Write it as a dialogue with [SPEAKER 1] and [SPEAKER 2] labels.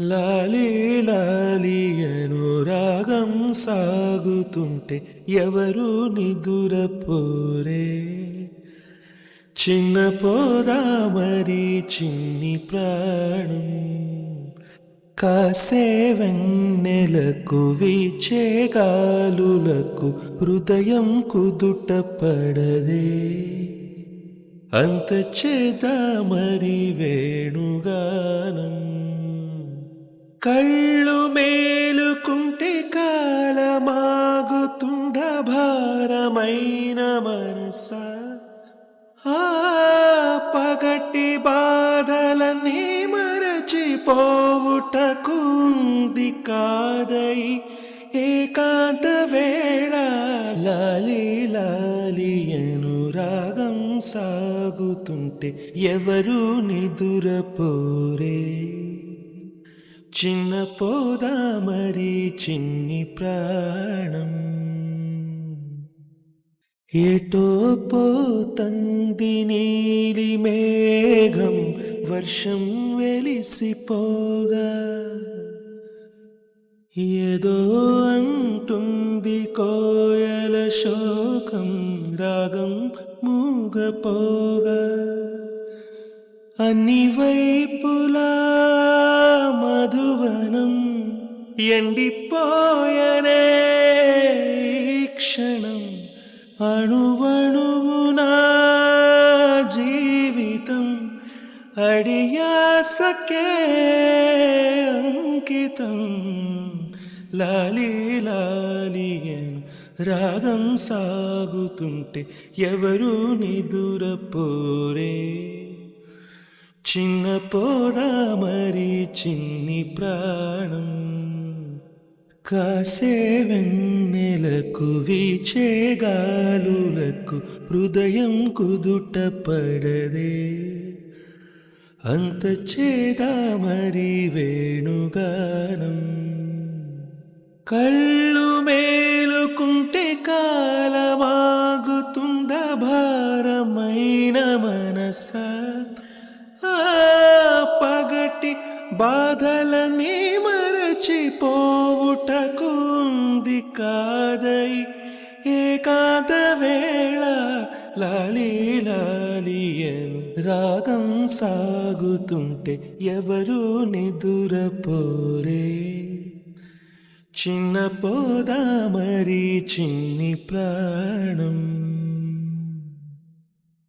[SPEAKER 1] లాలి లాలి అనురాగం సాగుతుంటే ఎవరు నిదురపోరే. చిన్న పోదా మరి చిన్ని ప్రాణం కాసే వెన్నెలకు వీచే గాలులకు హృదయం కుదుట పడదే. అంత చేదా మరి వేణుగానం కళ్ళు మేలుకుంటే కాలమాగుతుంద భారమైన మనసా. ఆ పగటి బాధలన్నీ మరచిపోవుటకుంది కాదై ఏకాంత వేళ. లాలి లాలి అనురాగం సాగుతుంటే ఎవరు నిదురపోరే. చిన్న పోదా మరి చిన్ని ప్రాణం ఏటో పోతంది నీలి మేఘం వర్షం వెలిసిపోగా. ఏదో అంటుంది కోయల శోకం రాగం మూగపోగా. అన్ని వైపులా మధువనం ఎండిపోయనే క్షణం. అణువణువునా జీవితం అడియాసకే అంకితం. లాలి లాలి రాగం సాగుతుంటే ఎవరు నిదురపోరే. చిన్న పోదా మరి చిన్ని ప్రాణం కాసే వెన్నెలకు వీచే గాలులకు హృదయం కుదుట పడదే. అంత చేదా మరి వేణుగానం కళ్ళు మేలుకుంటే కాలమాగుతుంద భారమైన మనసా. పగటి బాధలని మరచిపోవుటకుంది కాదై ఏకాంత వేళ. లాలి లాలి రాగం సాగుతుంటే ఎవరు నిదురపోరే. చిన్న పోదా మరి చిన్ని ప్రాణం.